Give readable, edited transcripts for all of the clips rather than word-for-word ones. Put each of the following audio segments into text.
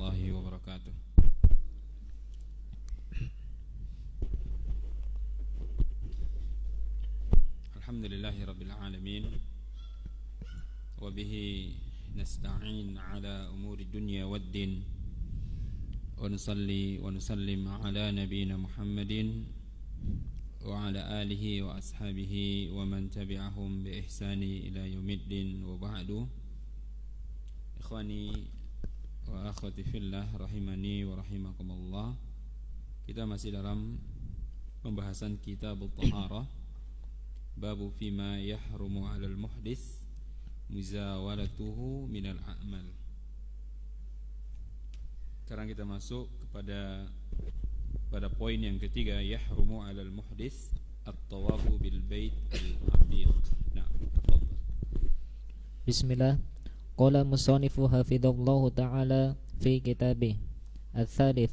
warahmatullahi wabarakatuh. Alhamdulillahi rabbil alamin, wa bihi nasta'in ala umuri dunya waddin, wa nusalli wa nusallim ala nabiyyina Muhammadin wa ala alihi wa ashabihi wa man tabi'ahum bi ihsani ila yaumiddin. Wa ba'du. Ikhwani wa akhwati fillah rahimani wa rahimakumullah. Kita masih dalam pembahasan kitab at-taharah, babu fima yahrumu 'alal muhdits muzawalatuhu minal a'mal. Sekarang kita masuk pada poin yang ketiga, yahrumu 'alal muhdits at-tawafu bil bait al-atiq. Nah, tafadhal. Bismillah. Qala musannifu hafidhallahu ta'ala fi kitabih al-thalith,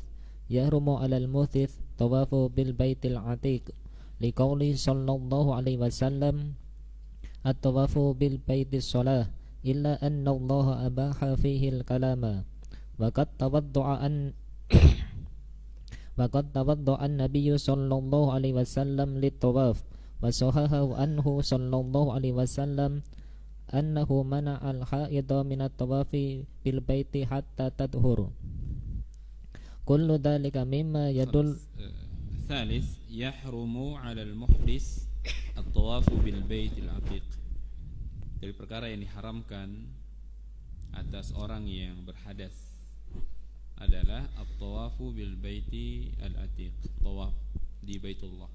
yahrumu 'alal muhdits tawafu bil baitil atiq liqauli sallallahu alaihi wasallam at-tawafu bil baitis shalah illa anna Allah abaha fihi al-kalama wa qad tawadda'a an-nabiy sallallahu alaihi wasallam lit-tawaf wa sahahahu anhu sallallahu alaihi wasallam annahu mana'a al-haidha min at-tawafi bil baiti hatta tadhur. Kullu dhalika mimma yadul. Thalith, yahrumu 'alal muhdits at-tawafu bil baitil atiq. Dari perkara yang diharamkan atas orang yang berhadas adalah at-tawafu bil baiti al-atiq, tawaf di Baitullah.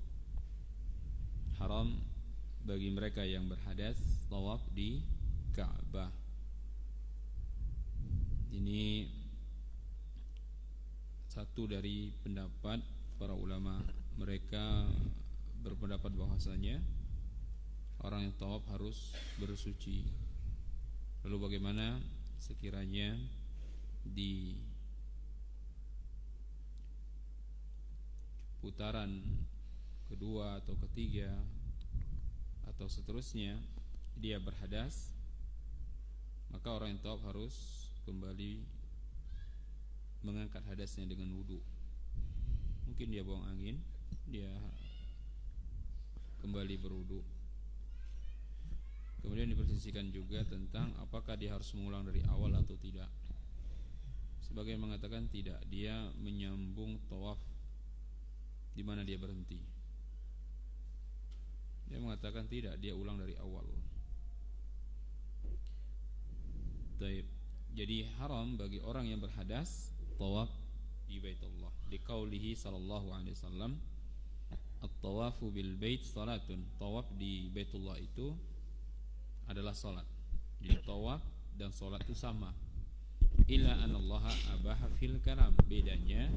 Haram bagi mereka yang berhadas tawaf di Ka'bah. Ini satu dari pendapat para ulama. Mereka berpendapat bahwasanya orang yang tawaf harus bersuci. Lalu bagaimana sekiranya di putaran kedua atau ketiga atau seterusnya dia berhadas, maka orang yang tawaf harus kembali mengangkat hadasnya dengan wudu. Mungkin dia buang angin, dia kembali berwudu. Kemudian dipersisikan juga tentang apakah dia harus mengulang dari awal atau tidak. Sebagian mengatakan tidak, dia menyambung tawaf di mana dia berhenti. Dia mengatakan tidak, dia ulang dari awal. Baik. Jadi haram bagi orang yang berhadas tawaf di Baitullah. Liqaulihi sallallahu alaihi wasallam, at-tawafu bil bait salatun. Tawaf di Baitullah itu adalah salat. Jadi tawaf dan salat itu sama. Illa anallaha abaha fil kalam. Bedanya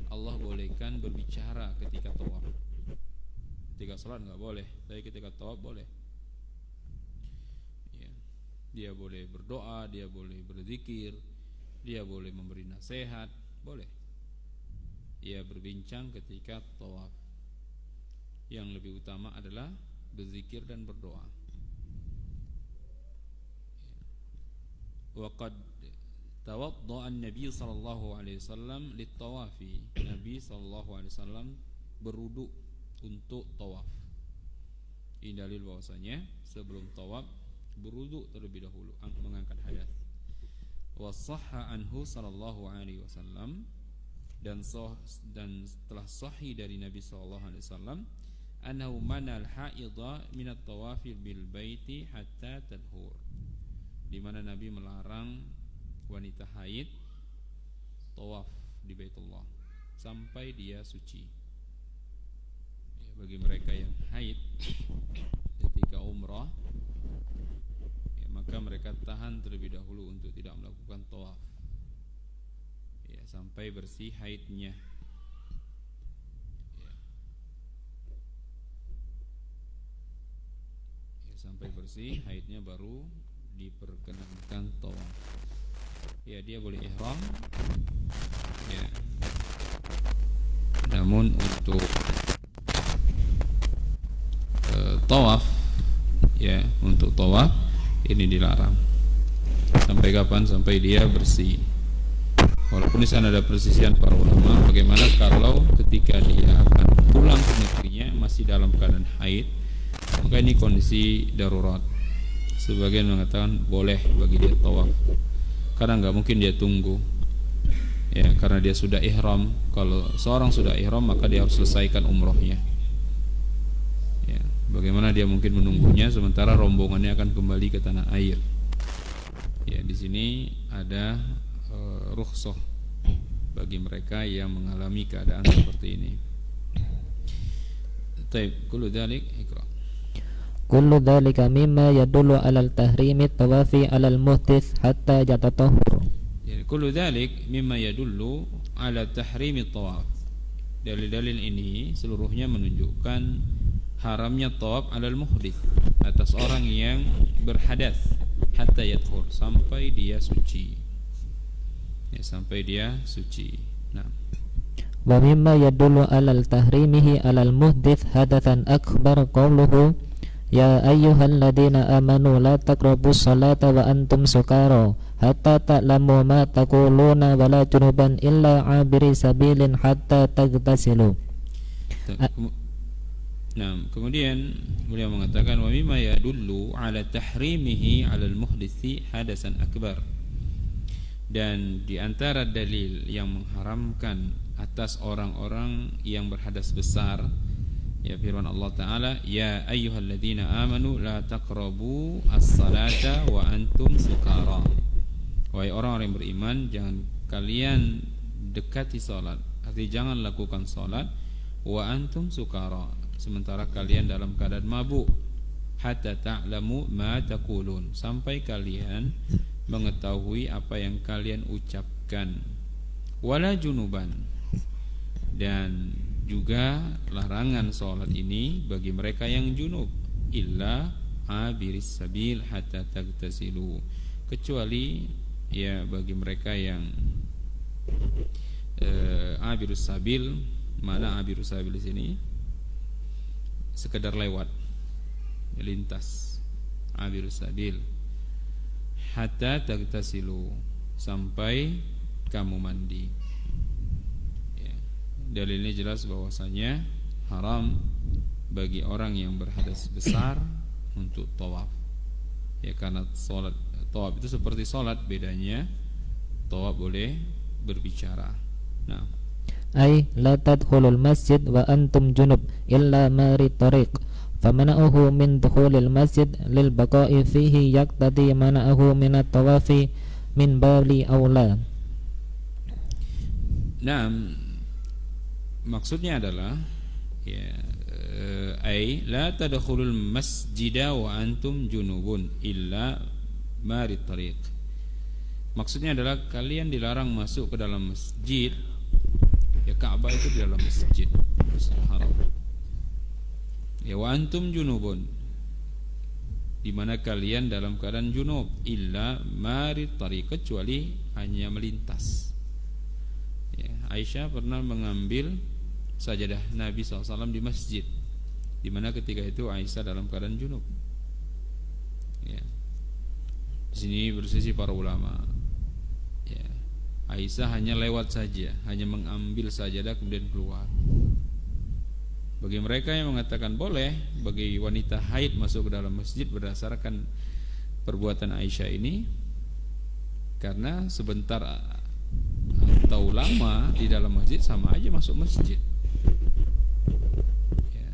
Allah bolehkan berbicara ketika tawaf. Ketika salat enggak boleh, tapi ketika tawaf boleh. Ya. Dia boleh berdoa, dia boleh berzikir, dia boleh memberi nasihat, boleh. Dia berbincang ketika tawaf. Yang lebih utama adalah berzikir dan berdoa. Wa qad tawadda'a an-nabiy sallallahu alaihi wasallam lit-tawafi. Nabi sallallahu alaihi wasallam berwudu untuk tawaf. Ini dalil bahwasanya sebelum tawaf berwudu terlebih dahulu, mengangkat hadas. Wa shahha anhu sallallahu alaihi wasallam, dan telah sahih dari Nabi sallallahu alaihi wasallam annahu manal haidha min at-tawafi bil baiti hatta tadhur, di mana Nabi melarang wanita haid tawaf di Baitullah sampai dia suci. Ya, bagi mereka yang haid ketika umrah, ya, maka mereka tahan terlebih dahulu untuk tidak melakukan tawaf, ya, sampai bersih haidnya. Sampai bersih haidnya baru diperkenankan tawaf. Ya, dia boleh ihram, ya. Namun untuk tawaf, ya, untuk tawaf ini dilarang. Sampai kapan? Sampai dia bersih. Walaupun di sana ada persisian para ulama, bagaimana kalau ketika dia akan pulang ke negerinya masih dalam keadaan haid, maka ini kondisi darurat. Sebagian mengatakan boleh bagi dia tawaf, karena nggak mungkin dia tunggu, ya, karena dia sudah ihram. Kalau seorang sudah ihram maka dia harus selesaikan umrohnya. Ya, bagaimana dia mungkin menunggunya sementara rombongannya akan kembali ke tanah air? Ya, di sini ada rukhsah bagi mereka yang mengalami keadaan seperti ini. Taib, kullu dzalik ikra. Kullu dzalika mimma yadullu 'alal tahrimi tawafi 'alal muhdits hatta yatatahhar. Jadi kullu dzalik mimma yadullu 'ala tahrimi tawaf. Dalil-dalil ini seluruhnya menunjukkan haramnya tawaf 'alal muhdits, atas orang yang berhadas, hatta yathur, sampai dia suci. Ya, sampai dia suci. Nah, Wa mimma yadullu 'alal tahrimihi 'alal muhdits hadatsan akbar qawluhu ya ayyuhalladzina amanu la taqrabus salata wa antum sukara hatta ta'lamu ma taquluna wa la junuban illa 'abiri sabilin hatta tagtasilu. nah, kemudian beliau mengatakan wa mimma yadullu 'ala tahrimihi 'alal muhditsi hadasan akbar. Dan di antara dalil yang mengharamkan atas orang-orang yang berhadas besar, ya, firman Allah Ta'ala, ya ayyuhalladzina amanu la taqrabu as-salata wa antum sukara. Wahai orang-orang yang beriman, jangan kalian dekati salat, artinya jangan lakukan salat wa antum sukara, sementara kalian dalam keadaan mabuk, hatta ta'lamu ma taqulun, sampai kalian mengetahui apa yang kalian ucapkan. Wala junuban, dan juga larangan sholat ini bagi mereka yang junub, illa abiris sabil hatta tagtasilu, kecuali ya bagi mereka yang abirus sabil. Mana abirus sabil di sini? Sekedar lewat, lintas. Abirus sabil hatta tagtasilu, sampai kamu mandi. Ya. Dalilnya jelas bahwasanya haram bagi orang yang berhadas besar untuk tawaf. Ya, karena salat tawaf itu seperti salat, bedanya tawaf boleh berbicara. Nah, Ay la tadkhulul masjid wa antum junub illa mari tariq famana'uhu min dukhulil masjid lil baqa'i fihi yaqtadi mana'uhu min at-tawafi min babi aula. nah, maksudnya adalah ya, ay la tadkhulul masjida wa antum junubun illa mari tariq. Maksudnya adalah kalian dilarang masuk ke dalam masjid. Ya, Ka'bah itu di dalam masjid haram. Ya, wa antum junubun, di mana kalian dalam keadaan junub, illa mari tariq, kecuali hanya melintas. Ya, Aisyah pernah mengambil sajadah Nabi SAW di masjid, di mana ketika itu Aisyah dalam keadaan junub. Ya. Di sini bersisi para ulama. Ya, Aisyah hanya lewat saja, hanya mengambil sajadah kemudian keluar. Bagi mereka yang mengatakan boleh bagi wanita haid masuk ke dalam masjid berdasarkan perbuatan Aisyah ini, karena sebentar atau lama di dalam masjid sama aja masuk masjid. Ya.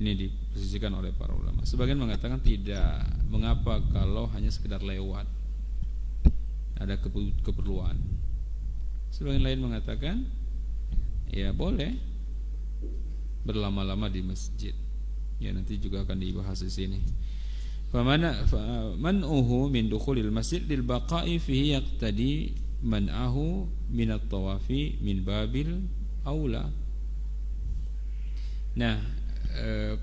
Ini diposisikan oleh para ulama. Sebagian mengatakan tidak, mengapa kalau hanya sekedar lewat, ada keperluan. Sebagian lain mengatakan ya boleh berlama-lama di masjid. Ya, nanti juga akan dibahas di sini. Man'uhu min dukhulil masjid lil baqa'i fihi yaqtadi man'ahu min at-tawafi min babil aula. Nah,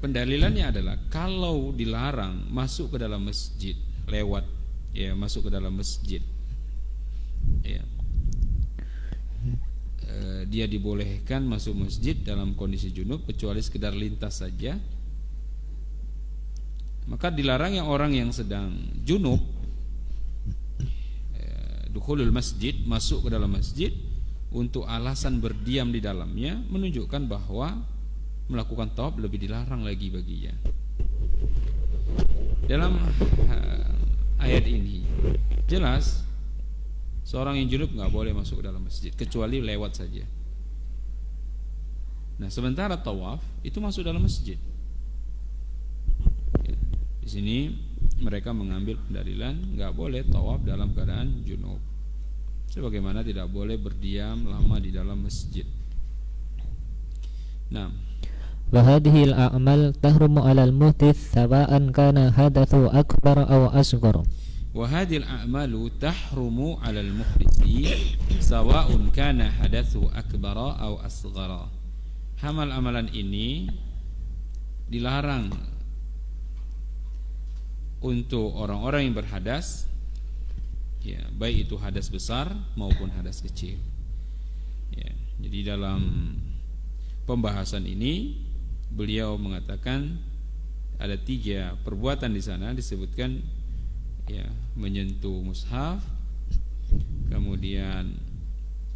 pendalilannya adalah kalau dilarang masuk ke dalam masjid lewat, ya, masuk ke dalam masjid, ya, dia dibolehkan masuk masjid dalam kondisi junub kecuali sekedar lintas saja, maka dilarang yang orang yang sedang junub. dukhulul masjid, masuk ke dalam masjid untuk alasan berdiam di dalamnya, menunjukkan bahwa melakukan tawaf lebih dilarang lagi baginya. Dalam ayat ini jelas seorang yang junub nggak boleh masuk ke dalam masjid kecuali lewat saja. Nah, sementara tawaf itu masuk dalam masjid. Ya, di sini mereka mengambil pendalilan nggak boleh tawaf dalam keadaan junub, sebagaimana tidak boleh berdiam lama di dalam masjid. Nah, wa hadhihi al-a'mal tahrumu 'ala al-muhdits sawa'an kana hadatsu akbar aw asghar. wa hadhil a'malu tahrumu 'ala al-muhditsi sawa'un kana hadatsu akbara aw asghara. Amalan ini dilarang untuk orang-orang yang berhadas, ya, baik itu hadas besar maupun hadas kecil. Ya, jadi dalam pembahasan ini beliau mengatakan ada 3 perbuatan di sana disebutkan, ya, menyentuh mushaf, kemudian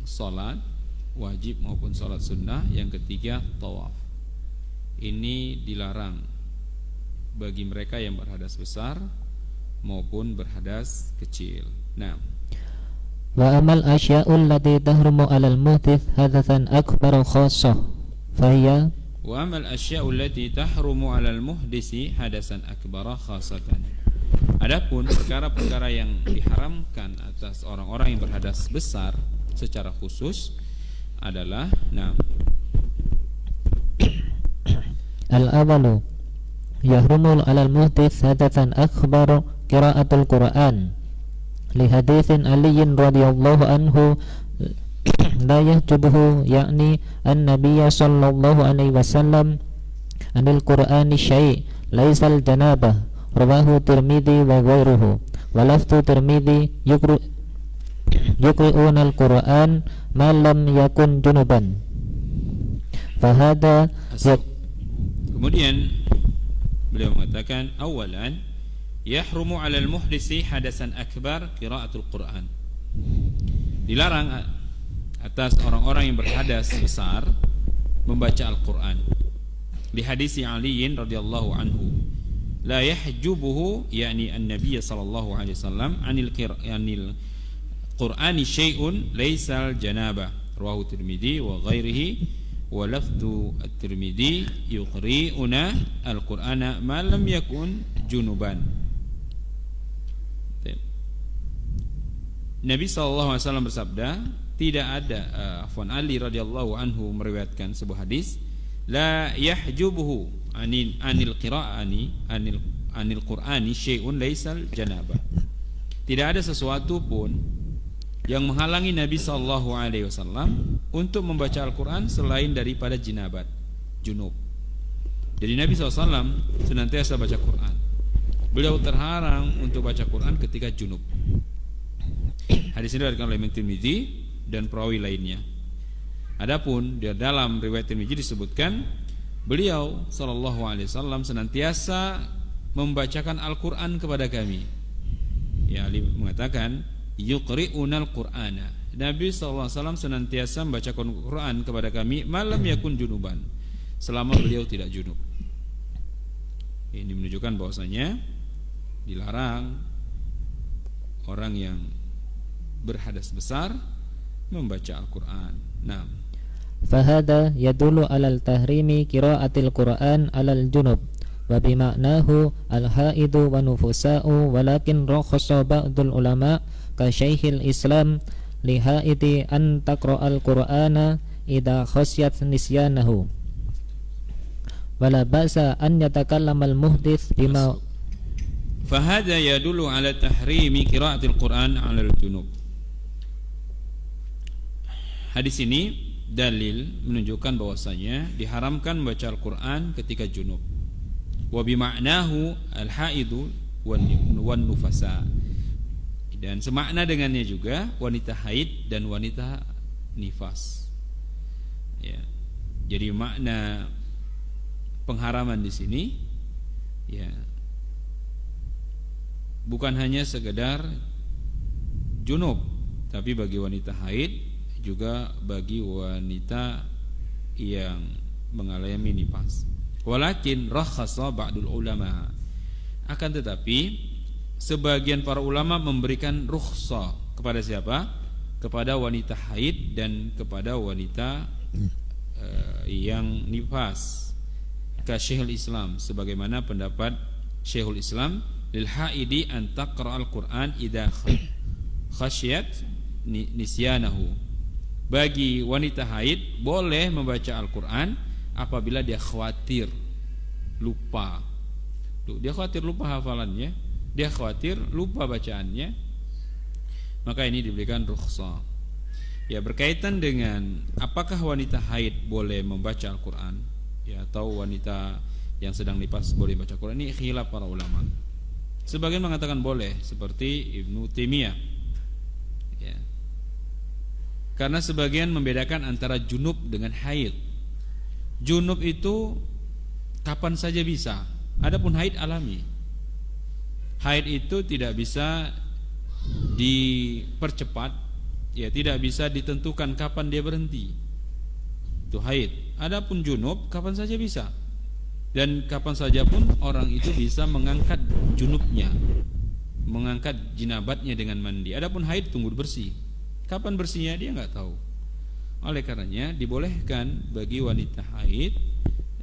salat wajib maupun salat sunnah, yang ketiga tawaf. Ini dilarang bagi mereka yang berhadas besar maupun berhadas kecil. Nah, Wa amal asya'u allati tahrumu 'alal muhdits hadatsan akbar khassah fahiya wa amal asya'u allati tahrumu 'alal muhdisi hadasan akbara khasatan. Adapun perkara-perkara yang diharamkan atas orang-orang yang berhadas besar secara khusus adalah, nah, al-awalu yahrumu 'alal muhdits hadatsan akbar qira'atul Qur'an li haditsin Ali radhiyallahu anhu la yahjubuhu, yakni an-nabiy sallallahu alaihi wasallam anil Qur'ani syai' laisal janabah, rawahu Tirmidzi wa ghairuhu. Wa lafzu Tirmidzi yuqri'una al-Qur'an ma lam yakun junuban. Fahada kemudian beliau mengatakan, awalan yahrumu 'alal muhdisi hadasan akbar qira'atul Qur'an. Dilarang atas orang-orang yang berhadas besar membaca Al-Qur'an. Di hadis Ali radhiyallahu anhu, la yahjubuhu, yakni an-nabiy sallallahu alaihi wasallam anil Qur'ani syai'un laisal janabah, rawahu Tirmidzi wa ghairihi. Wa lafdhu at-Tirmidzi yuqri'una al-Qur'ana ma lam yakun junuban. Nabi sallallahu alaihi wasallam bersabda, tidak ada Ali radhiyallahu anhu meriwayatkan sebuah hadis, la yahjubuhu anil qira'ani anil Qur'ani syai'un laisal janabah. Tidak ada sesuatu pun yang menghalangi Nabi sallallahu alaihi wasallam untuk membaca Al-Qur'an selain daripada junub. Jadi Nabi SAW senantiasa baca Qur'an. Beliau terhalang untuk baca Qur'an ketika junub. Hadis ini diriwayatkan oleh Imam Tirmidzi dan perawi lainnya. Adapun di dalam riwayat Tirmidzi disebutkan beliau sallallahu alaihi wasallam senantiasa membacakan Al-Qur'an kepada kami. Ya, Ali mengatakan yuqri'unal Qur'ana. Nabi sallallahu alaihi wasallam senantiasa membacakan Qur'an kepada kami malam yakun junuban, selama beliau tidak junub. Ini menunjukkan bahwasanya dilarang orang yang berhadas besar membaca Al-Qur'an. Nah, fahada yadullu 'alal tahrimi qira'atil Qur'an 'alal junub wa bima'nahu al-haidu wa nufusa'u, walakin rakhasa ba'dul ulama ka Syekhul Islam li haiti an taqra'al Qur'ana idza khasyat nisyanahu wala ba'sa an yatakallamal muhdits bima. fahada yadullu 'ala tahrimi qira'atil Qur'an 'alal junub. Hadis ini dalil menunjukkan bahwasanya diharamkan membaca Al-Qur'an ketika junub. Wa bima'nahu al-haidu wan nufasa. Dan semakna dengannya juga wanita haid dan wanita nifas. Ya. Jadi makna pengharaman di sini, ya, bukan hanya sekedar junub, tapi bagi wanita haid juga bagi wanita yang mengalami nifas. Walakin rakhasa ba'dul ulama, akan tetapi sebagian para ulama memberikan rukhsah kepada siapa? Kepada wanita haid dan kepada wanita yang nifas. Ka Syekhul Islam, sebagaimana pendapat Syekhul Islam, lil haidi an taqra al-Qur'an idza khasyat nisyanahu. Bagi wanita haid boleh membaca Al-Qur'an apabila dia khawatir lupa. Dia khawatir lupa hafalannya, dia khawatir lupa bacaannya, maka ini diberikan rukhsah. Ya, berkaitan dengan apakah wanita haid boleh membaca Al-Qur'an, ya, atau wanita yang sedang nifas boleh baca Al-Qur'an, ini khilaf para ulama. Sebagian mengatakan boleh, seperti Ibnu Taimiyah, ya. Karena sebagian membedakan antara junub dengan haid. Junub itu kapan saja bisa, adapun haid alami. Haid itu tidak bisa dipercepat, ya, tidak bisa ditentukan kapan dia berhenti. Itu haid. Adapun junub kapan saja bisa, dan kapan saja pun orang itu bisa mengangkat junubnya, mengangkat jinabatnya dengan mandi. Adapun haid tunggu bersih. Kapan bersihnya dia nggak tahu. Oleh karenanya dibolehkan bagi wanita haid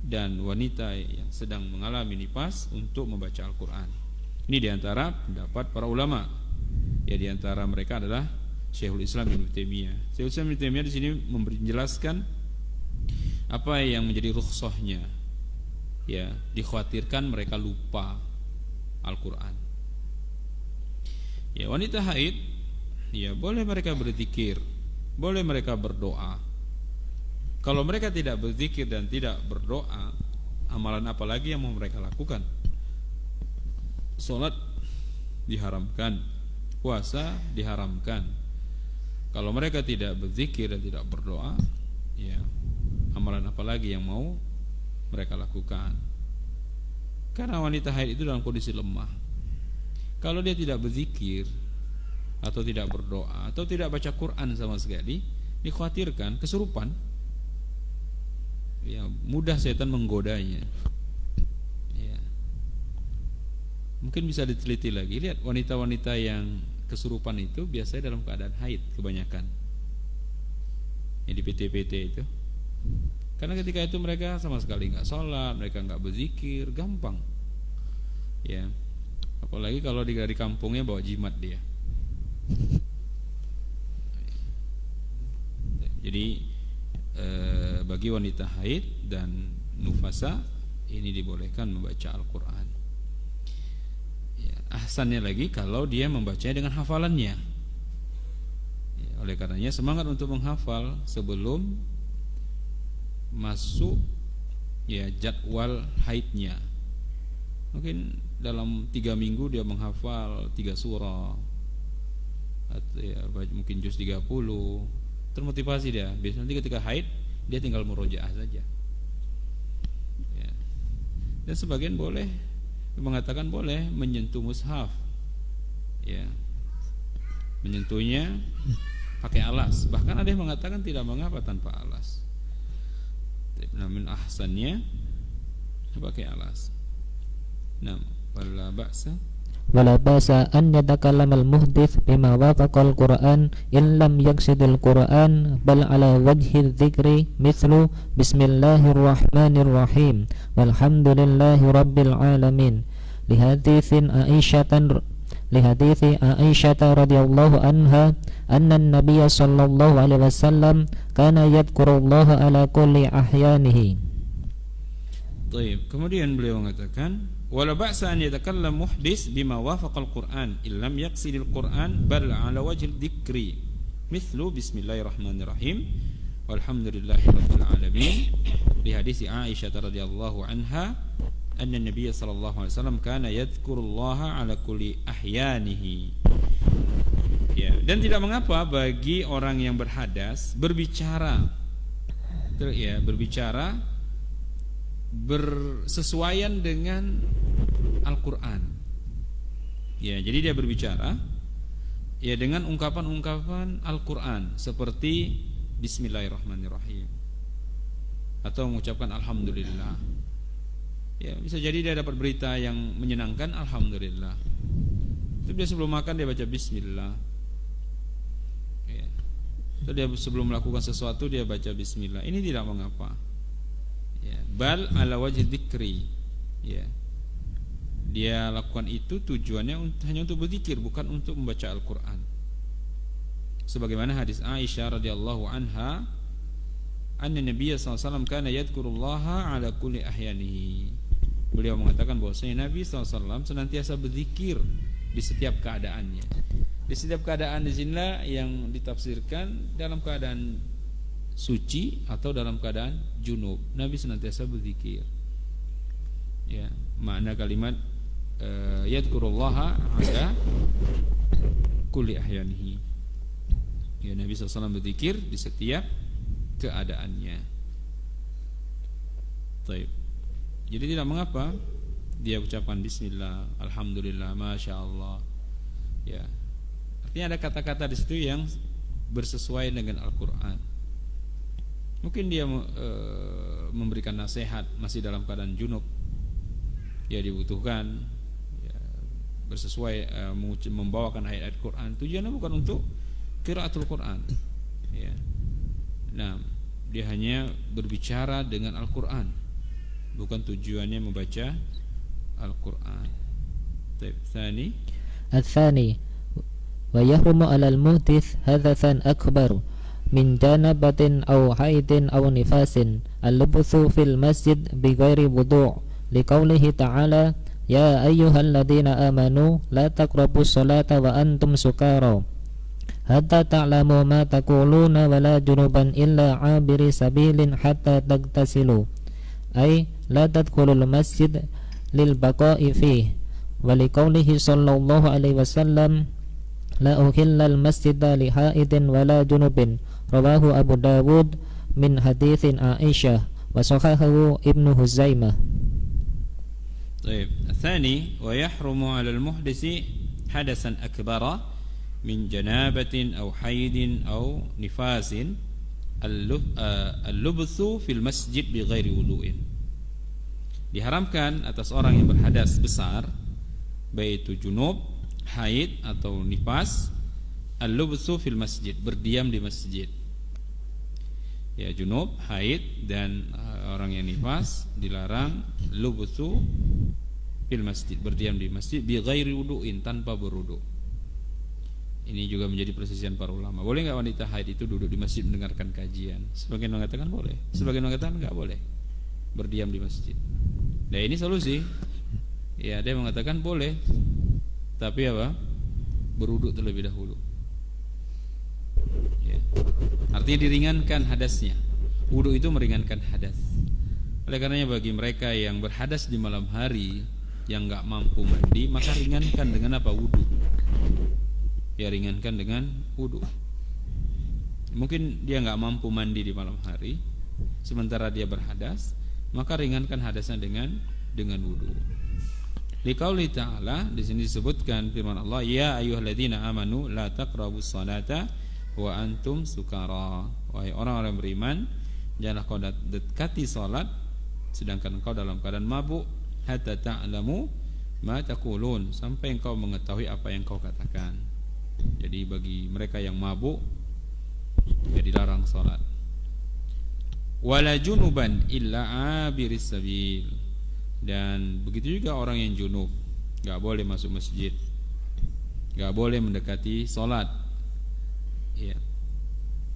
dan wanita yang sedang mengalami nifas untuk membaca Al-Qur'an. Ini diantara pendapat para ulama. Ya, diantara mereka adalah Syekhul Islam Ibnu Taimiyah. Syekhul Islam Ibnu Taimiyah di sini menjelaskan apa yang menjadi rukhsahnya. Ya, dikhawatirkan mereka lupa Al-Qur'an. Ya, wanita haid, ya, boleh mereka berzikir, boleh mereka berdoa. Kalau mereka tidak berzikir dan tidak berdoa, amalan apa lagi yang mau mereka lakukan? Salat diharamkan, puasa diharamkan. Kalau mereka tidak berzikir dan tidak berdoa, ya, amalan apa lagi yang mau mereka lakukan? Karena wanita haid itu dalam kondisi lemah. Kalau dia tidak berzikir atau tidak berdoa atau tidak baca Quran sama sekali, dikhawatirkan kesurupan. Ya, mudah setan menggodanya. Ya. Mungkin bisa diteliti lagi. Lihat wanita-wanita yang kesurupan itu biasanya dalam keadaan haid kebanyakan. Yang di PT-PT itu. Karena ketika itu mereka sama sekali nggak sholat, mereka nggak berzikir, gampang. Ya. Apalagi kalau dari kampungnya bawa jimat dia. Jadi bagi wanita haid dan nufasa ini dibolehkan membaca Al-Quran. Ya, ahsannya lagi kalau dia membacanya dengan hafalannya. Ya, oleh karenanya semangat untuk menghafal sebelum masuk, ya, jadwal haidnya. Mungkin dalam 3 minggu dia menghafal 3 surah, atau ya, mungkin juz 30, termotivasi dia. Biasanya nanti ketika haid dia tinggal murojaah saja. Ya. Dan sebagian boleh mengatakan boleh menyentuh mushaf, ya, menyentuhnya pakai alas. Bahkan ada yang mengatakan tidak mengapa tanpa alas. Namun ahsannya pakai alas. Nah, wala ba'sa ولا بأس أن يتكلم المحدث بما وافق القرآن إن لم يقصد القرآن بل على وجه الذكر مثل بسم الله الرحمن الرحيم والحمد لله رب العالمين لحديث عائشة رضي الله عنها أن النبي صلى الله عليه وسلم كان يذكر الله على كل أحيانه. Baik, kemudian beliau mengatakan wala ba'sa an yatakallam muhdis bima wafaqal Qur'an illam yaqsidil Qur'an bal ala wajhil dzikri mithlu bismillahirrahmanirrahim walhamdulillahi rabbil alamin li hadis Aisyah radhiyallahu anha anna Nabiy sallallahu alaihi wasallam kana yadhkurullaha ala kulli ahyanihi. Ya, dan tidak mengapa bagi orang yang berhadas berbicara, ya, berbicara bersesuaian dengan Al-Quran. Ya, jadi dia berbicara ya dengan ungkapan-ungkapan Al-Qur'an seperti Bismillahirrahmanirrahim atau mengucapkan alhamdulillah. Ya, bisa jadi dia dapat berita yang menyenangkan, alhamdulillah. Itu dia sebelum makan dia baca bismillah. Ya. Atau dia sebelum melakukan sesuatu dia baca bismillah. Ini tidak mengapa. Ya, bal ala wajhi dzikri. Ya. Dia lakukan itu tujuannya hanya untuk berzikir, bukan untuk membaca Al-Qur'an. Sebagaimana hadis Aisyah radhiyallahu anha, anna Nabi sallallahu alaihi wasallam kana yadhkurullaha ala kulli ahyanihi. Beliau mengatakan bahwasanya Nabi SAW senantiasa berzikir di setiap keadaannya. Di setiap keadaan di sinilah yang ditafsirkan dalam keadaan suci atau dalam keadaan junub. Nabi senantiasa berzikir. Ya, makna kalimat yadhkurullaha ala kulli ahyanihi. Ya, Nabi SAW berzikir di setiap keadaannya. Baik. Jadi tidak mengapa dia ucapan bismillah, alhamdulillah, masya Allah. Ya. Artinya ada kata-kata di situ yang bersesuaian dengan Al-Qur'an. Mungkin dia memberikan nasihat masih dalam keadaan junub. Ya, dibutuhkan ya, bersesuai membawakan ayat-ayat Qur'an. Tujuannya bukan untuk qiraatul Qur'an. Ya. Nah, dia hanya berbicara dengan Al-Qur'an, bukan tujuannya membaca Al-Qur'an. Tsani الثاني ويحرم على المحدث حدثا أكبر من جنابة أو حيض أو نفاس اللبث في المسجد بغير وضوء لقوله تعالى يا أيها الذين آمنوا لا تقربوا الصلاة وأنتم سكارى حتى تعلموا ما تقولون ولا جنبا إلا عابر سبيل حتى تغتسلوا أي لا تدخلوا المسجد للبقاء فيه ولقوله صلى الله عليه وسلم لا أحل المسجد لحائض ولا جنب رواه أبو داود من حديث عائشة وصححه ابن خزيمة. طيب الثاني ويحرم على المحدث حدثا أكبر من جنابة أو حيض أو نفاس اللبث في المسجid بغير wudu'in. Diharamkan atas orang yang berhadas besar, baik itu junub, haid atau nifas, al-lubthu fil masjid, berdiam di masjid. Ya, junub, haid dan orang yang nifas dilarang lubthu fil masjid, berdiam di masjid bi ghairi wudu'in, tanpa berwudu. Ini juga menjadi persisian para ulama. Boleh enggak wanita haid itu duduk di masjid mendengarkan kajian? Sebagian mengatakan boleh, sebagian mengatakan enggak boleh berdiam di masjid. Nah, ini solusi. Ya, dia mengatakan boleh, tapi apa? Berwudu terlebih dahulu. Ya. Artinya diringankan hadasnya. Wudu itu meringankan hadas. Oleh karenanya bagi mereka yang berhadas di malam hari, yang enggak mampu mandi, maka ringankan dengan apa? Wudu. Ya, ringankan dengan wudu. Mungkin dia enggak mampu mandi di malam hari, sementara dia berhadas, maka ringankan hadasnya dengan wudu. Liqauli ta'ala, di sini disebutkan firman Allah, ya ayyuhalladzina amanu la taqrabus salata wa antum sukara. Wahai orang-orang beriman, janganlah kau dekati salat sedangkan engkau dalam keadaan mabuk, hatta ta'lamu ma taqulun, sampai engkau mengetahui apa yang kau katakan. Jadi bagi mereka yang mabuk ya dilarang salat. Wala junuban illa abiris sabil, dan begitu juga orang yang junub enggak boleh masuk masjid, enggak boleh mendekati salat, ya,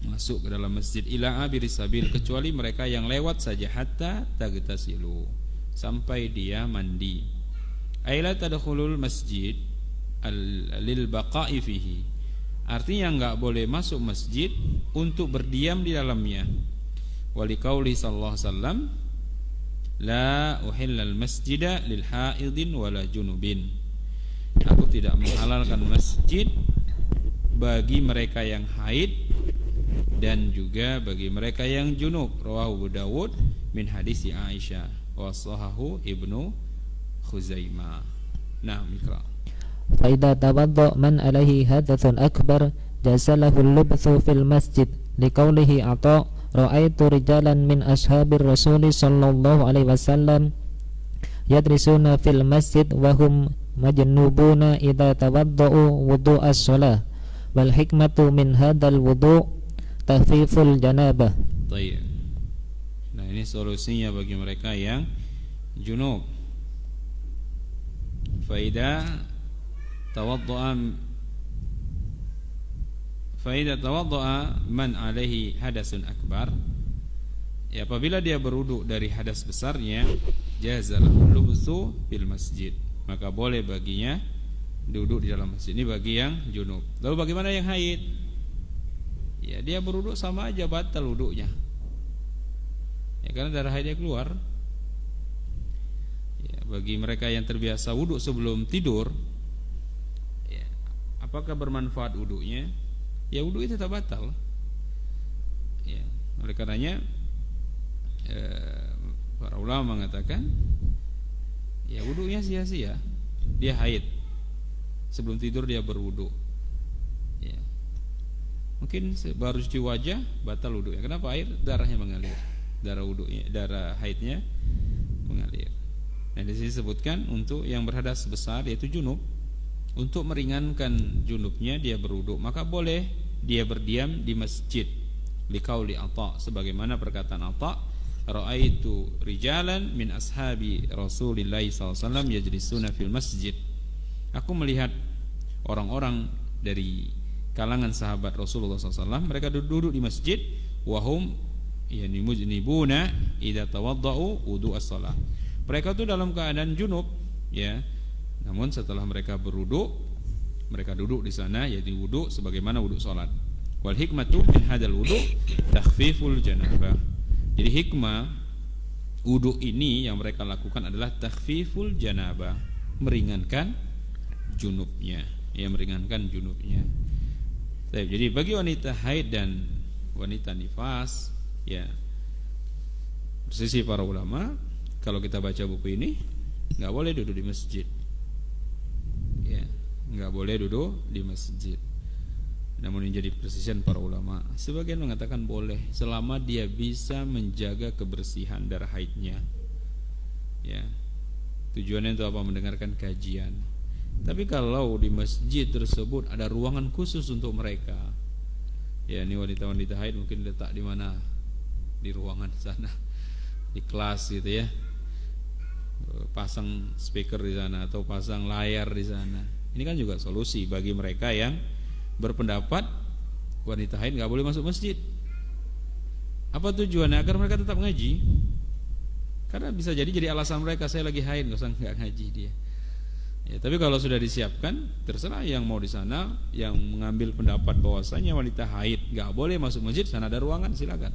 masuk ke dalam masjid illa abiris sabil, kecuali mereka yang lewat saja, hatta tagtasilu, sampai dia mandi. Aila tadkhulul masjid lil baqa'i fihi, artinya enggak boleh masuk masjid untuk berdiam di dalamnya. Waliqauli sallallahu alaihi wasallam la uhillal masjida lil haidin wala junubin, aku tidak menghalalkan masjid bagi mereka yang haid dan juga bagi mereka yang junub. Rawahu Abu Dawud min hadis Aisyah wa sahahu Ibnu Khuzaimah. Nah, mikra فإذا توضأ من عليه حدث أكبر جاز له اللبث في المسجد لقوله عطاء رأيت رجالا من أصحاب الرسول صلى الله عليه وسلم يدرسون في المسجد وهم مجنوبون إذا توضأوا وضوء الصلاة والحكمة من هذا الوضوء تخفيف الجنابة. Baik. Nah, ini solusinya bagi mereka yang junub. Faida tawaddu'a man alaihi hadasun akbar. Ya, apabila dia berwudu dari hadas besarnya, jazalahu lubsu fil masjid, maka boleh baginya duduk di dalam masjid. Ini bagi yang junub. Lalu bagaimana yang haid? Ya, dia berwudu sama aja batal wudunya. Ya, karena darah haidnya keluar. Ya, bagi mereka yang terbiasa wudu sebelum tidur, ya, apakah bermanfaat wudunya? Ya, wudu itu tetap batal. Ya, oleh karenanya para ulama mengatakan, ya, wudunya sia-sia. Dia haid, sebelum tidur dia berwudu. Ya, mungkin baru cuci wajah batal wudunya. Kenapa? Air darahnya mengalir, darah wudunya, darah haidnya mengalir. Nah, di sini disebutkan untuk yang berhadas besar yaitu junub, untuk meringankan junubnya dia berwudu, maka boleh dia berdiam di masjid. Liqauli Atha, sebagaimana perkataan Atha, ra'aitu rijalan min ashabi Rasulillah sallallahu alaihi wasallam yajlisuna fil masjid. Aku melihat orang-orang dari kalangan sahabat Rasulullah SAW, mereka duduk di masjid, wahum yani mujnibuna idza tawaddau wudu as-shalah. Mereka itu dalam keadaan junub, ya. Namun setelah mereka berwudu, mereka duduk di sana, yaitu wudu sebagaimana wudu salat. Wal hikmatu min hadzal wudu takhfiful janabah. Jadi hikmah wudu ini yang mereka lakukan adalah takhfiful janabah, meringankan junubnya, ya, meringankan junubnya. Jadi bagi wanita haid dan wanita nifas, ya, bersisi para ulama, kalau kita baca buku ini nggak boleh duduk di masjid, ya, nggak boleh duduk di masjid. Namun ini jadi persisian para ulama. Sebagian mengatakan boleh selama dia bisa menjaga kebersihan darah haidnya. Ya, tujuannya untuk apa? Mendengarkan kajian. Tapi kalau di masjid tersebut ada ruangan khusus untuk mereka, ya, ini wanita-wanita haid mungkin letak di mana? Di ruangan sana, di kelas gitu ya. Pasang speaker di sana atau pasang layar di sana. Ini kan juga solusi bagi mereka yang berpendapat wanita haid nggak boleh masuk masjid. Apa tujuannya? Agar mereka tetap ngaji. Karena bisa jadi alasan mereka, saya lagi haid, nggak ngaji dia. Ya, tapi kalau sudah disiapkan, terserah yang mau di sana, yang mengambil pendapat bahwasanya wanita haid nggak boleh masuk masjid, sana ada ruangan, silakan.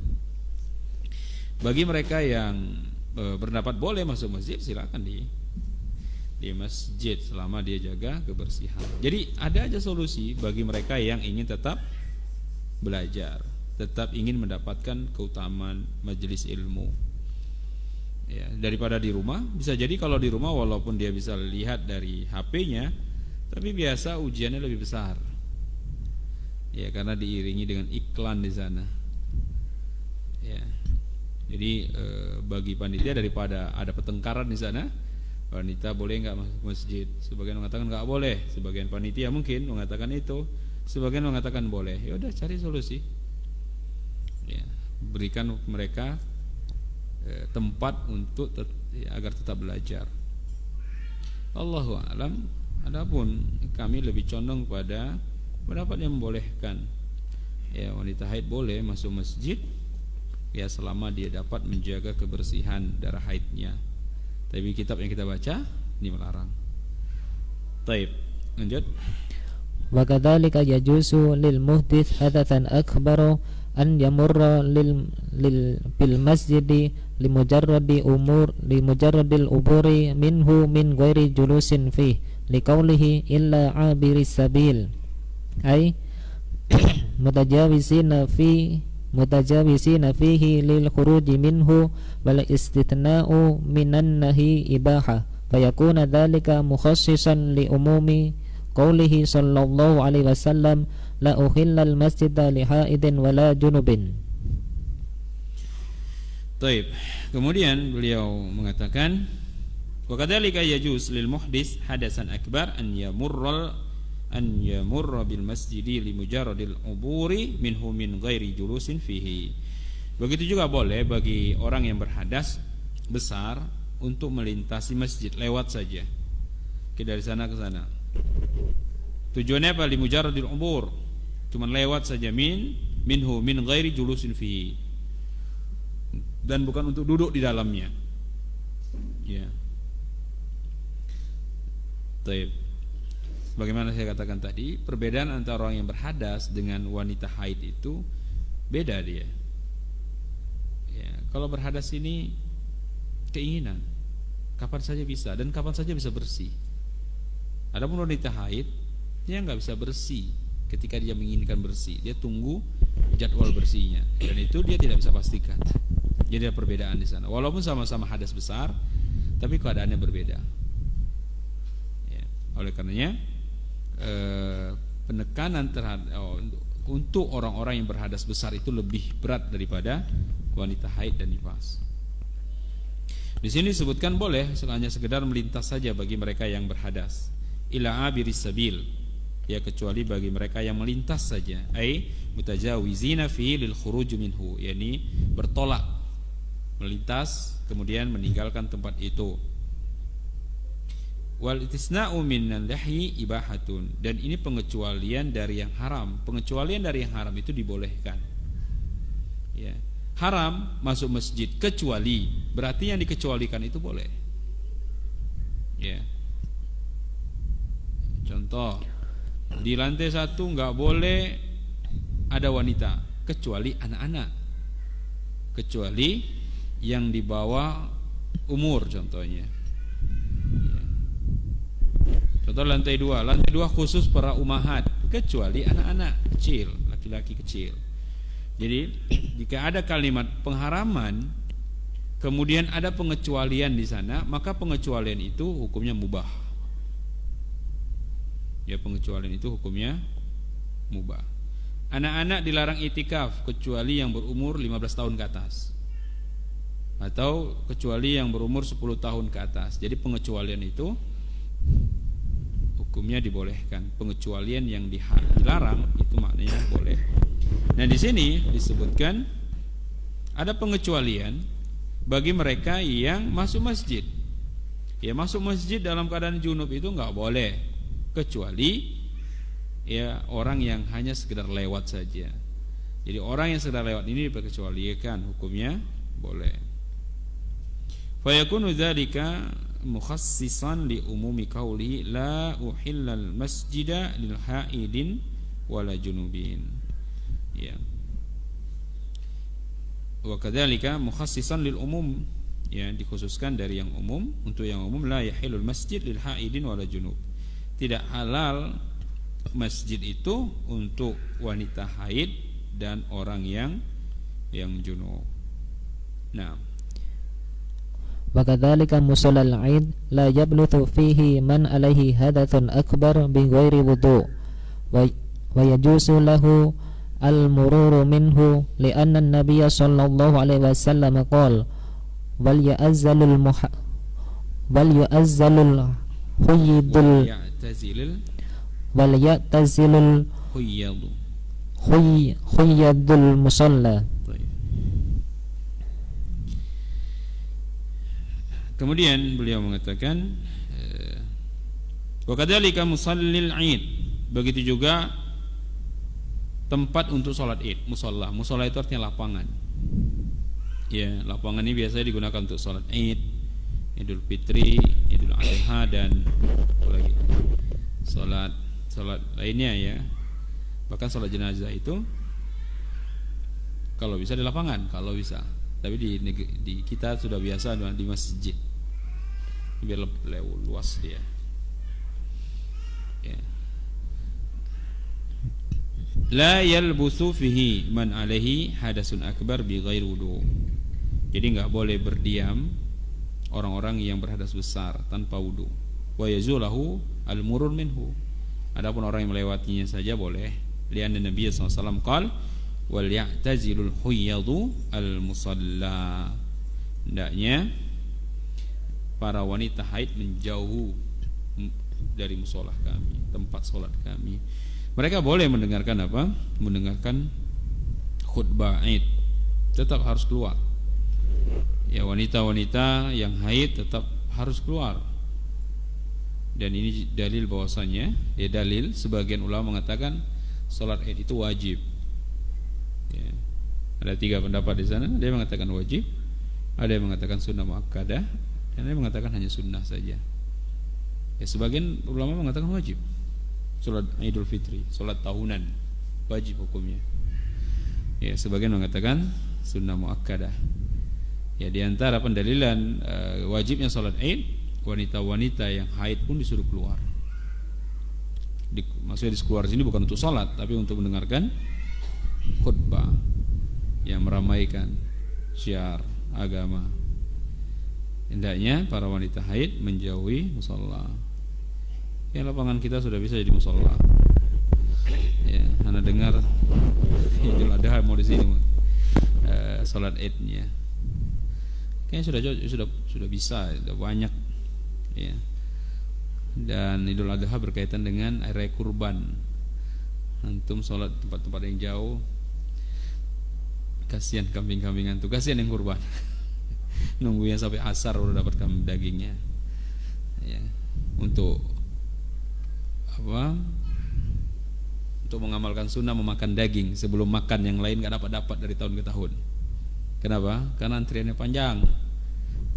Bagi mereka yang berpendapat boleh masuk masjid, silakan di masjid selama dia jaga kebersihan. Jadi ada aja solusi bagi mereka yang ingin tetap belajar, tetap ingin mendapatkan keutamaan majelis ilmu. Ya, daripada di rumah, bisa jadi kalau di rumah walaupun dia bisa lihat dari HP-nya, tapi biasa ujiannya lebih besar. Ya, karena diiringi dengan iklan di sana. Ya. Jadi bagi panitia daripada ada pertengkaran di sana, wanita boleh nggak masuk masjid? Sebagian mengatakan nggak boleh, sebagian panitia mungkin mengatakan itu, sebagian mengatakan boleh. Ya udah, cari solusi. Ya, berikan mereka tempat untuk agar tetap belajar. Allahu a'lam. Adapun kami lebih condong pada pendapat yang membolehkan. Ya, wanita haid boleh masuk masjid, ya, selama dia dapat menjaga kebersihan darah haidnya. Tapi kitab yang kita baca ini melarang. Taib, lanjut. Wa kadzalika yajuzu lil muhdits hadatsan akbar an yamurra bil masjidi limujarradil uburi minhu min ghairi julusin fi liqaulihi illa abiris sabil ay mutajawizina fihi lil khuruji minhu wal istithna'u minan nahi ibaha fayakuna dhalika mukhassisan li umumi qaulihi sallallahu alaihi wasallam la uhillal masjida li haidin wala junubin. Taib. Kemudian beliau mengatakan wa kadzalika yajuz lil muhdits hadasan akbar an yamurra bil masjidi li mujarradil uburi minhu min ghairi julusin fihi. Begitu juga boleh bagi orang yang berhadas besar untuk melintasi masjid, lewat saja dari sana ke sana. Tujuannya apa? Li mujarradil ubur, cuman lewat saja, minhu min ghairi julusin fihi, dan bukan untuk duduk di dalamnya. Ya. Taib. Bagaimana saya katakan tadi, perbedaan antara orang yang berhadas dengan wanita haid itu beda dia. Ya, kalau berhadas ini keinginan, kapan saja bisa dan kapan saja bisa bersih. Adapun wanita haid, dia nggak bisa bersih ketika dia menginginkan bersih. Dia tunggu jadwal bersihnya, dan itu dia tidak bisa pastikan. Jadi ada perbedaan di sana. Walaupun sama-sama hadas besar, tapi keadaannya berbeda. Ya, oleh karenanya penekanan terhadap untuk orang-orang yang berhadas besar itu lebih berat daripada wanita haid dan nifas. Di sini disebutkan boleh hanya sekedar melintas saja bagi mereka yang berhadas. Ila abiris sabil, ya, kecuali bagi mereka yang melintas saja. Ai mutajawizina fi lil khuruj minhu, yakni bertolak, melintas kemudian meninggalkan tempat itu. Wal istisna'u minal lahyi ibahatun, dan ini pengecualian dari yang haram. Pengecualian dari yang haram itu dibolehkan. Ya. Haram masuk masjid kecuali, berarti yang dikecualikan itu boleh. Ya. Contoh, di lantai 1 nggak boleh ada wanita kecuali anak-anak, kecuali yang di bawah umur contohnya. Ya. Contoh lantai 2 khusus para umahat kecuali anak-anak kecil, laki-laki kecil. Jadi jika ada kalimat pengharaman kemudian ada pengecualian di sana, maka pengecualian itu hukumnya mubah. Ya, pengecualian itu hukumnya mubah. Anak-anak dilarang itikaf kecuali yang berumur 15 tahun ke atas, atau kecuali yang berumur 10 tahun ke atas. Jadi pengecualian itu hukumnya dibolehkan. Pengecualian yang dilarang itu maknanya boleh. Nah, di sini disebutkan ada pengecualian bagi mereka yang masuk masjid. Ya, masuk masjid dalam keadaan junub itu enggak boleh, kecuali ya orang yang hanya sekedar lewat saja. Jadi orang yang sekedar lewat ini diperkecualikan, hukumnya boleh. Fa yakunu dzalika mukhassisan li umumi qawli la uhillal masjida lil haidin wala junubin. Ya. Wa kadzalika mukhassisan lil umum, ya, dikhususkan dari yang umum. Untuk yang umum, la yahillul masjid lil haidin wala junub, tidak halal masjid itu untuk wanita haid dan orang yang junub. Nah, wa kadzalika musallal 'aid la yabluthu fihi man alaihi hadathun akbar bi ghairi wudu wa yajuzu lahu al-mururu minhu li'anna an-nabiy sallallahu alaihi wasallam qala wal ya'azzalul huyyadul musalla. Kemudian beliau mengatakan wa kadzalika musallil 'id, begitu juga tempat untuk sholat id, musola. Musola itu artinya lapangan. Ya, lapangan ini biasanya digunakan untuk sholat id, Idul Fitri, Idul Adha, dan apalagi sholat lainnya, ya. Bahkan sholat jenazah itu kalau bisa di lapangan, kalau bisa. Tapi di kita sudah biasa di masjid, biar lebih luas dia. Ya. La yalbusu fihi man alaihi hadasun akbar bi ghairi wudu. Jadi enggak boleh berdiam orang-orang yang berhadas besar tanpa wudu. Wa yazulahu al-murur minhu. Adapun orang yang melewatinya saja boleh. Lianna Nabi sallallahu alaihi wasallam qala wal ya'tazilul huyyadu al musalla. Hendaknya para wanita haid menjauh dari musola kami, tempat sholat kami. Mereka boleh mendengarkan apa? Mendengarkan khutbah Id, tetap harus keluar. Ya, wanita-wanita yang haid tetap harus keluar. Dan ini dalil bahwasanya, ya dalil sebagian ulama mengatakan sholat Id itu wajib. Ya. Ada 3 pendapat di sana. Ada yang mengatakan wajib, ada yang mengatakan sunnah muakkadah, dan ada yang mengatakan hanya sunnah saja. Ya, sebagian ulama mengatakan wajib. Sholat Idul Fitri, sholat tahunan, wajib hukumnya. Ya, sebagian mengatakan sunnah muakkadah. Ya, di antara pendalilan wajibnya sholat Id, wanita-wanita yang haid pun disuruh keluar. Maksudnya disuruh keluar sini bukan untuk sholat, tapi untuk mendengarkan khutbah yang meramaikan syiar agama. Hendaknya para wanita haid menjauhi musalla. Ya, lapangan kita sudah bisa jadi musalla. Ya, Anda dengar Idul Adha mau di sini salat Idnya. Kayaknya sudah bisa, sudah banyak. Ya. Dan Idul Adha berkaitan dengan hari kurban. Antum salat tempat-tempat yang jauh, kasihan kambing-kambingan tuh, kasihan yang kurban. Nunggunya sampai asar udah dapat dagingnya. Ya. Untuk apa? Untuk mengamalkan sunnah memakan daging sebelum makan yang lain gak dapat dari tahun ke tahun. Kenapa? Karena antriannya panjang.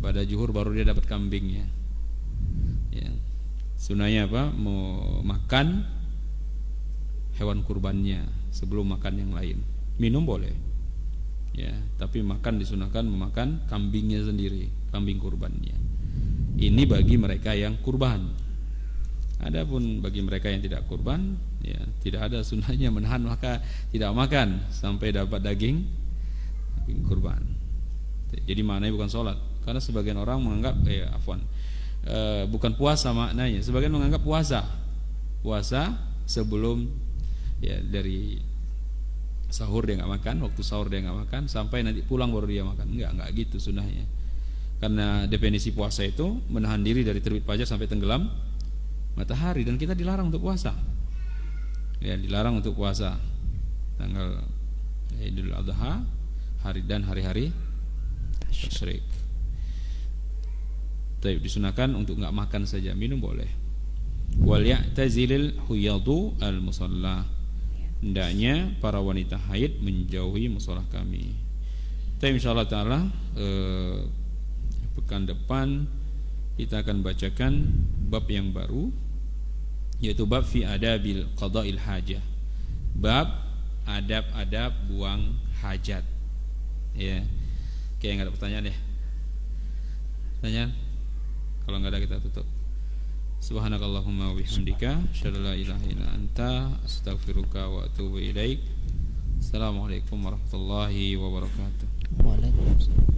Pada zuhur baru dia dapat kambingnya. Ya. Sunnahnya apa? Mau makan hewan kurbannya sebelum makan yang lain. Minum boleh. Ya, tapi makan disunahkan memakan kambingnya sendiri, kambing kurbannya. Ini bagi mereka yang kurban. Adapun bagi mereka yang tidak kurban, ya tidak ada sunnahnya menahan, maka tidak makan sampai dapat daging kurban. Jadi maknanya bukan sholat, karena sebagian orang menganggap bukan puasa maknanya. Sebagian menganggap puasa sebelum, ya dari sahur dia nggak makan, waktu sahur dia nggak makan, sampai nanti pulang baru dia makan. Enggak gitu sunnahnya. Karena definisi puasa itu menahan diri dari terbit fajar sampai tenggelam matahari, dan kita dilarang untuk puasa. Ya, dilarang untuk puasa tanggal Idul Adha, hari-hari tasyrik. Tapi disunahkan untuk enggak makan saja, minum boleh. Wal ya'tazilil huyadu al musalla. Hendaknya para wanita haid menjauhi musholah kami. Tapi insyaallah taala pekan depan kita akan bacakan bab yang baru, yaitu bab fi adabil qada'il hajah. Bab adab-adab buang hajat. Ya. Oke, enggak ada pertanyaan ya? Pertanyaan? Kalau enggak ada kita tutup. Subhanakallahumma wa bihamdika asyhadu an la ilaha illa anta astaghfiruka wa atubu ilaik. Assalamualaikum warahmatullahi wabarakatuh. Waalaikumsalam.